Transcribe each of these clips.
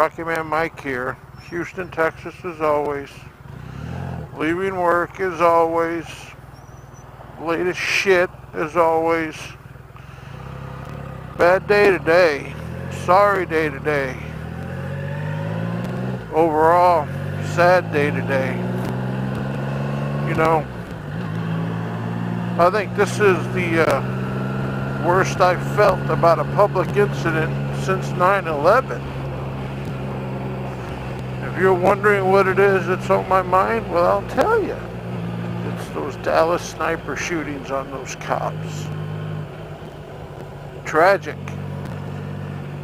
Rocky Man Mike here. Houston, Texas as always. Leaving work as always. Late as shit as always. Bad day today. Sorry day today. Overall, sad day today. You know, I think this is the worst I've felt about a public incident since 9/11. If you're wondering what it is that's on my mind, well, I'll tell you. It's those Dallas sniper shootings on those cops. Tragic.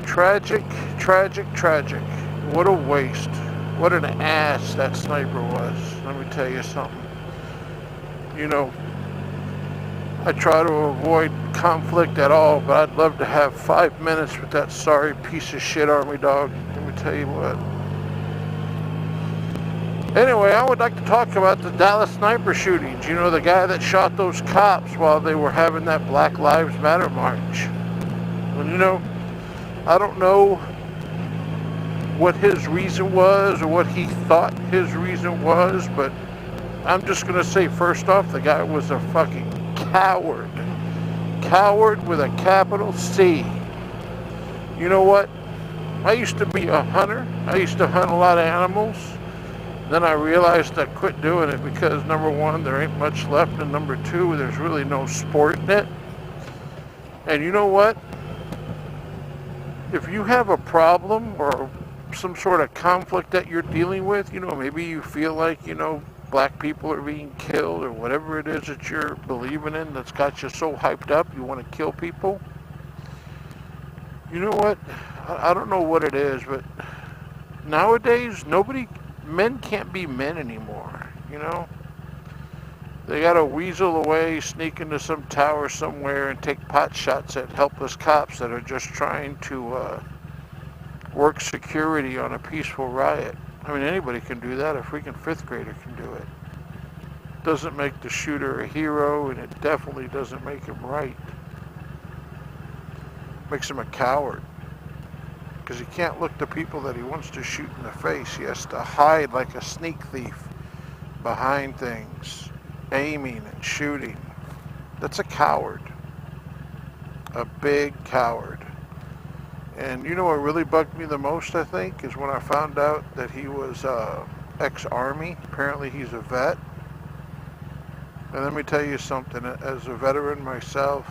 Tragic, tragic, tragic. What a waste. What an ass that sniper was. Let me tell you something. You know, I try to avoid conflict at all, but I'd love to have 5 minutes with that sorry piece of shit army dog. Let me tell you what. Anyway, I would like to talk about the Dallas sniper shootings. You know, the guy that shot those cops while they were having that Black Lives Matter march. And you know, I don't know what his reason was or what he thought his reason was, but I'm just going to say first off, the guy was a fucking coward. Coward with a capital C. You know what? I used to be a hunter. I used to hunt a lot of animals. Then I realized I quit doing it because number one, there ain't much left, and number two, there's really no sport in it. And you know what? If you have a problem or some sort of conflict that you're dealing with, you know, maybe you feel like, you know, black people are being killed or whatever it is that you're believing in that's got you so hyped up you want to kill people. You know what? I don't know what it is, but nowadays men can't be men anymore, you know? They gotta weasel away, sneak into some tower somewhere and take pot shots at helpless cops that are just trying to work security on a peaceful riot. I mean, anybody can do that. A freaking fifth grader can do it. Doesn't make the shooter a hero, and it definitely doesn't make him right. Makes him a coward. Because he can't look the people that he wants to shoot in the face. He has to hide like a sneak thief behind things, aiming and shooting. That's a coward. A big coward. And you know what really bugged me the most, I think, is when I found out that he was ex-Army. Apparently he's a vet. And let me tell you something, as a veteran myself,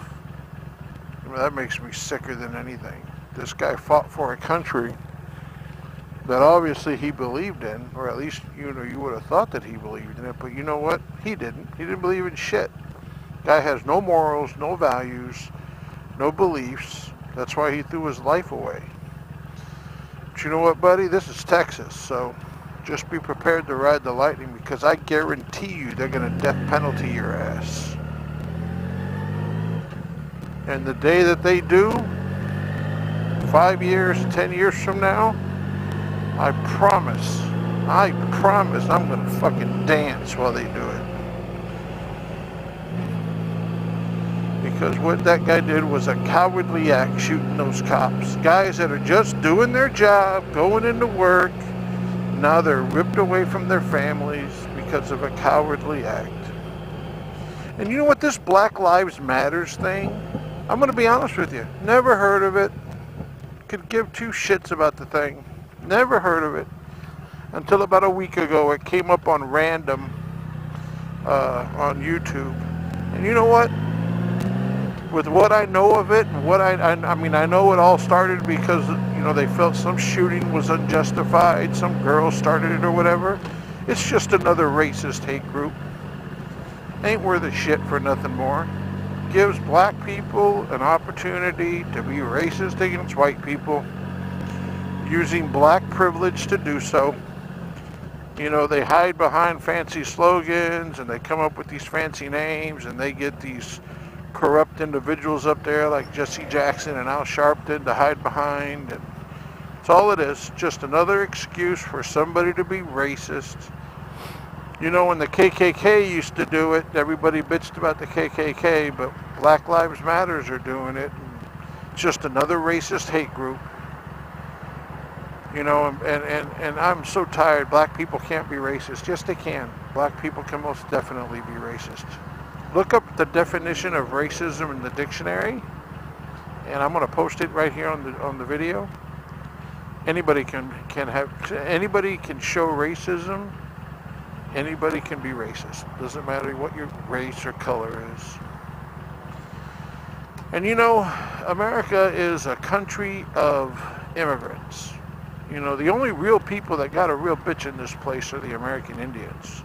I mean, that makes me sicker than anything. This guy fought for a country that obviously he believed in, or at least, you know, you would have thought that he believed in it, but you know what? He didn't. He didn't believe in shit. Guy has no morals, no values, no beliefs. That's why he threw his life away. But you know what, buddy? This is Texas, so just be prepared to ride the lightning because I guarantee you they're going to death penalty your ass. And the day that they do, 5 years, 10 years from now, I promise I'm going to fucking dance while they do it. Because what that guy did was a cowardly act, shooting those cops. Guys that are just doing their job, going into work. Now they're ripped away from their families because of a cowardly act. And you know what, this Black Lives Matters thing, I'm going to be honest with you, never heard of it. Could give two shits about the thing. Never heard of it. Until about a week ago, it came up on random on YouTube. And you know what? With what I know of it, and what I mean, I know it all started because, you know, they felt some shooting was unjustified, some girl started it or whatever. It's just another racist hate group. Ain't worth a shit for nothing more. Gives black people an opportunity to be racist against white people, using black privilege to do so. You know, they hide behind fancy slogans and they come up with these fancy names and they get these corrupt individuals up there like Jesse Jackson and Al Sharpton to hide behind, and that's all it is, just another excuse for somebody to be racist. You know, when the KKK used to do it, everybody bitched about the KKK, but Black Lives Matters are doing it. It's just another racist hate group. You know, and I'm so tired. Black people can't be racist. Yes, they can. Black people can most definitely be racist. Look up the definition of racism in the dictionary, and I'm going to post it right here on the video. Anybody can show racism. Anybody can be racist. Doesn't matter what your race or color is. And you know, America is a country of immigrants. You know, the only real people that got a real bitch in this place are the American Indians.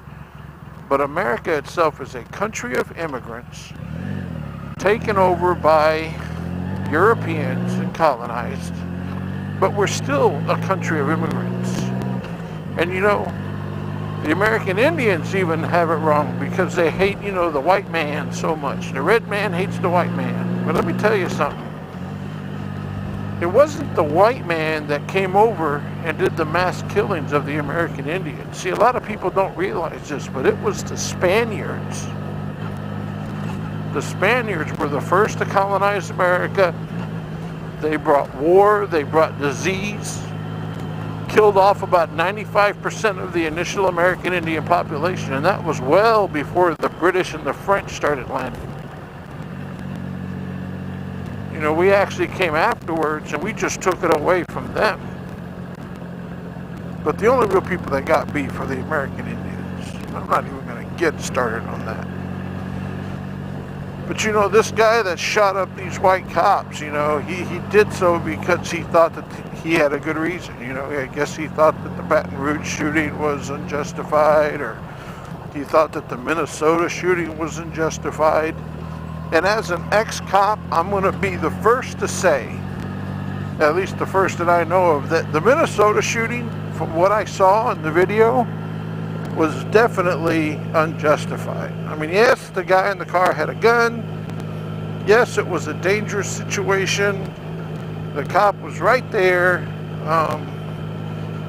But America itself is a country of immigrants taken over by Europeans and colonized. But we're still a country of immigrants. And you know, the American Indians even have it wrong because they hate, you know, the white man so much. The red man hates the white man. But let me tell you something. It wasn't the white man that came over and did the mass killings of the American Indians. See, a lot of people don't realize this, but it was the Spaniards. The Spaniards were the first to colonize America. They brought war, they brought disease, killed off about 95% of the initial American Indian population, and that was well before the British and the French started landing. You know, we actually came afterwards and we just took it away from them. But the only real people that got beef are the American Indians. I'm not even going to get started on that. But you know, this guy that shot up these white cops, you know, he did so because he thought that he had a good reason. You know, I guess he thought that the Baton Rouge shooting was unjustified, or he thought that the Minnesota shooting was unjustified. And as an ex-cop, I'm going to be the first to say, at least the first that I know of, that the Minnesota shooting, from what I saw in the video, was definitely unjustified. I mean, yes, the guy in the car had a gun. Yes, it was a dangerous situation. The cop was right there.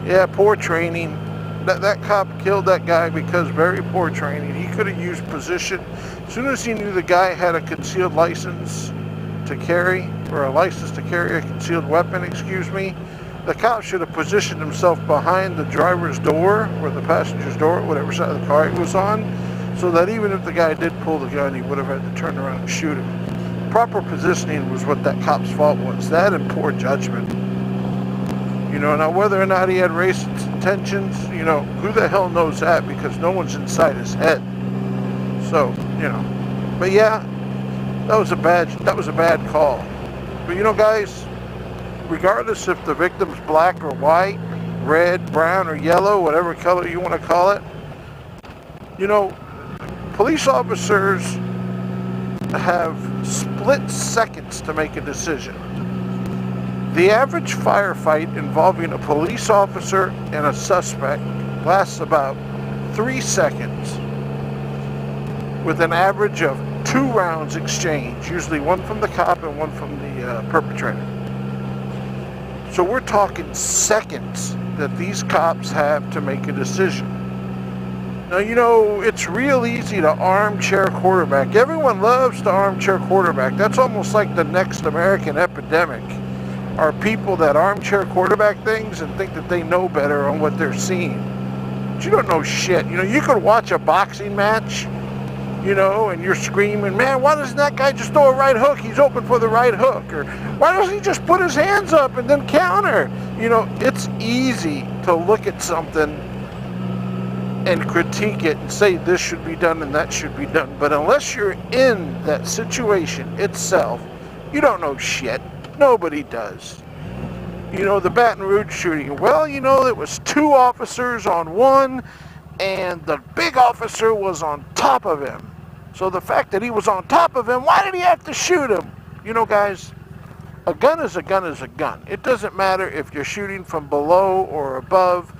Yeah, poor training. That cop killed that guy because very poor training. He could have used position. As soon as he knew the guy had a concealed license to carry, or a license to carry a concealed weapon, excuse me, the cop should have positioned himself behind the driver's door, or the passenger's door, whatever side of the car he was on, so that even if the guy did pull the gun, he would have had to turn around and shoot him. Proper positioning was what that cop's fault was. That and poor judgment. You know, now whether or not he had racist intentions, you know, who the hell knows that, because no one's inside his head. So, you know, but yeah, that was a bad call. But you know, guys, regardless if the victim's black or white, red, brown, or yellow, whatever color you want to call it, you know, police officers have split seconds to make a decision. The average firefight involving a police officer and a suspect lasts about 3 seconds, with an average of 2 rounds exchanged, usually one from the cop and one from the perpetrator. So we're talking seconds that these cops have to make a decision. Now, you know, it's real easy to armchair quarterback. Everyone loves to armchair quarterback. That's almost like the next American epidemic, are people that armchair quarterback things and think that they know better on what they're seeing. But you don't know shit. You know, you could watch a boxing match, you know, and you're screaming, man, why doesn't that guy just throw a right hook? He's open for the right hook. Or why doesn't he just put his hands up and then counter? You know, it's easy to look at something and critique it and say this should be done and that should be done. But unless you're in that situation itself, you don't know shit. Nobody does. You know, the Baton Rouge shooting, well, you know, there was 2 officers on one, and the big officer was on top of him. So the fact that he was on top of him, why did he have to shoot him? You know, guys, a gun is a gun is a gun. It doesn't matter if you're shooting from below or above.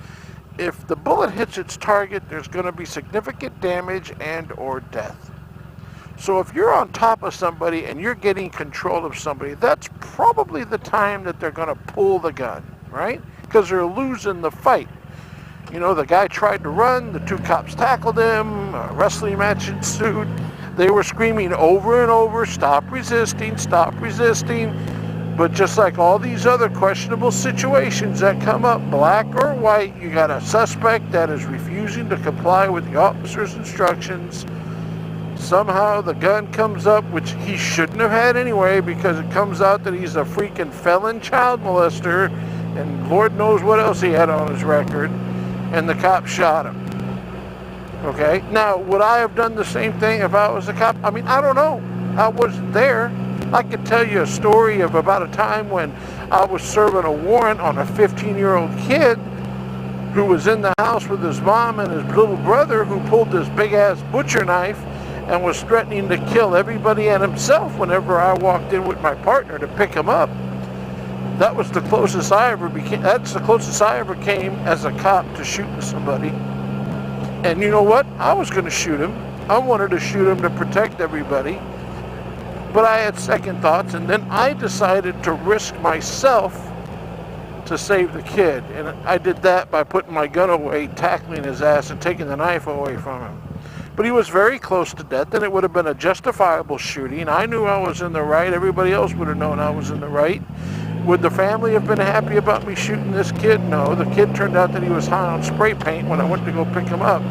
If the bullet hits its target, there's going to be significant damage and or death. So if you're on top of somebody and you're getting control of somebody, that's probably the time that they're going to pull the gun, right? Because they're losing the fight. You know, the guy tried to run, the 2 cops tackled him, a wrestling match ensued. They were screaming over and over, stop resisting, stop resisting. But just like all these other questionable situations that come up, black or white, you got a suspect that is refusing to comply with the officer's instructions. Somehow the gun comes up, which he shouldn't have had anyway, because it comes out that he's a freaking felon child molester, and Lord knows what else he had on his record, and the cop shot him. Okay? Now, would I have done the same thing if I was a cop? I mean, I don't know. I wasn't there. I could tell you a story of about a time when I was serving a warrant on a 15-year-old kid who was in the house with his mom and his little brother, who pulled this big-ass butcher knife and was threatening to kill everybody and himself whenever I walked in with my partner to pick him up. That was the closest I ever became. That's the closest I ever came as a cop to shooting somebody. And you know what? I was going to shoot him. I wanted to shoot him to protect everybody. But I had second thoughts, and then I decided to risk myself to save the kid. And I did that by putting my gun away, tackling his ass, and taking the knife away from him. But he was very close to death, and it would have been a justifiable shooting. I knew I was in the right. Everybody else would have known I was in the right. Would the family have been happy about me shooting this kid? No. The kid turned out that he was high on spray paint when I went to go pick him up.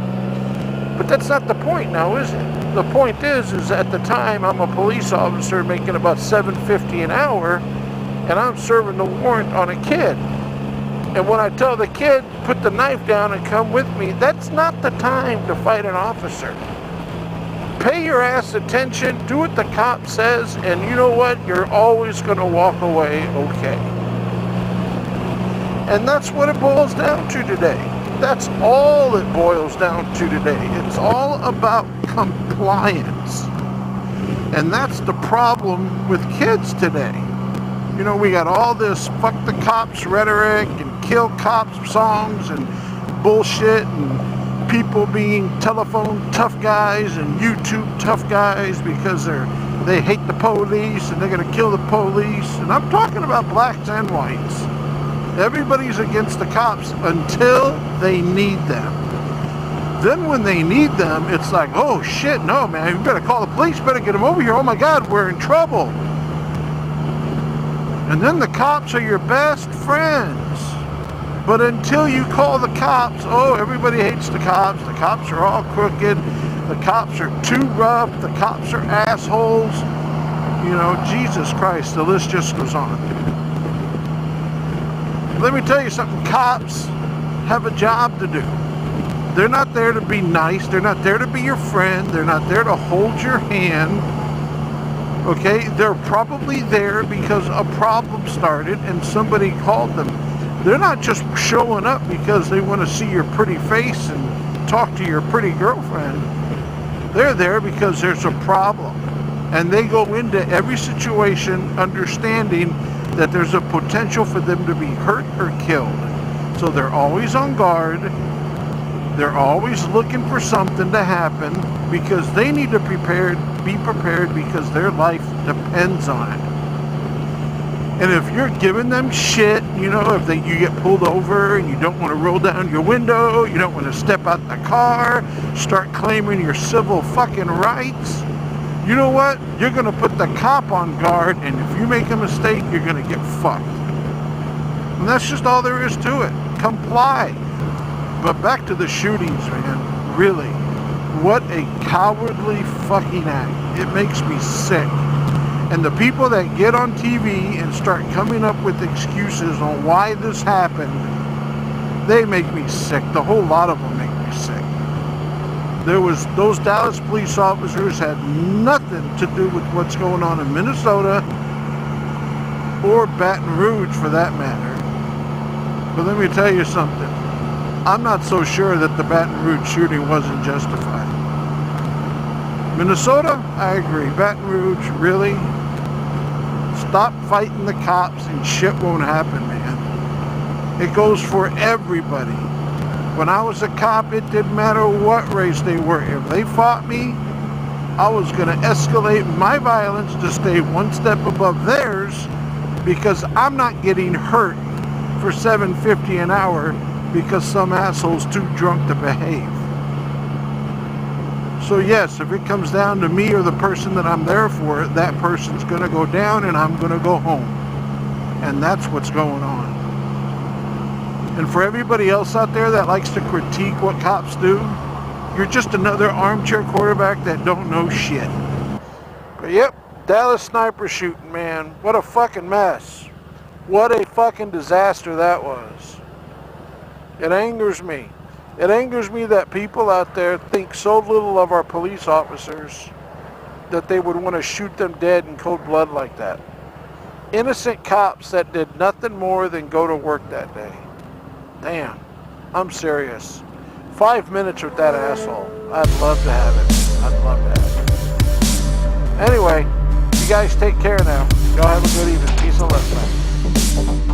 But that's not the point now, is it? The point is at the time I'm a police officer making about $7.50 an hour, and I'm serving the warrant on a kid. And when I tell the kid, put the knife down and come with me, that's not the time to fight an officer. Pay your ass attention, do what the cop says, and you know what? You're always going to walk away okay. And that's what it boils down to today. That's all it boils down to today. It's all about compliance. And that's the problem with kids today. You know, we got all this fuck the cops rhetoric and kill cops songs and bullshit, and people being telephone tough guys and YouTube tough guys because they hate the police and they're going to kill the police. And I'm talking about blacks and whites. Everybody's against the cops until they need them. Then when they need them, it's like, oh shit, no man, you better call the police, better get them over here. Oh my God, we're in trouble. And then the cops are your best friends. But until you call the cops, oh, everybody hates the cops. The cops are all crooked. The cops are too rough. The cops are assholes. You know, Jesus Christ, the list just goes on. Let me tell you something, cops have a job to do. They're not there to be nice. They're not there to be your friend. They're not there to hold your hand. Okay? They're probably there because a problem started and somebody called them. They're not just showing up because they want to see your pretty face and talk to your pretty girlfriend. They're there because there's a problem. And they go into every situation understanding that there's a potential for them to be hurt or killed. So they're always on guard. They're always looking for something to happen because they need to be prepared because their life depends on it. And if you're giving them shit, you know, if you get pulled over and you don't want to roll down your window, you don't want to step out the car, start claiming your civil fucking rights, you know what? You're going to put the cop on guard, and if you make a mistake, you're going to get fucked. And that's just all there is to it. Comply. But back to the shootings, man. Really. What a cowardly fucking act. It makes me sick. And the people that get on TV and start coming up with excuses on why this happened, they make me sick. The whole lot of them make me sick. Those Dallas police officers had nothing to do with what's going on in Minnesota or Baton Rouge for that matter. But let me tell you something. I'm not so sure that the Baton Rouge shooting wasn't justified. Minnesota, I agree. Baton Rouge, really? Stop fighting the cops and shit won't happen, man. It goes for everybody. When I was a cop, it didn't matter what race they were. If they fought me, I was going to escalate my violence to stay one step above theirs because I'm not getting hurt for $7.50 an hour because some asshole's too drunk to behave. So yes, if it comes down to me or the person that I'm there for, that person's going to go down and I'm going to go home. And that's what's going on. And for everybody else out there that likes to critique what cops do, you're just another armchair quarterback that don't know shit. But yep, Dallas sniper shooting, man. What a fucking mess. What a fucking disaster that was. It angers me. It angers me that people out there think so little of our police officers that they would want to shoot them dead in cold blood like that. Innocent cops that did nothing more than go to work that day. Damn, I'm serious. 5 minutes with that asshole. I'd love to have it. I'd love to have it. Anyway, you guys take care now. Y'all have a good evening. Peace and love, man.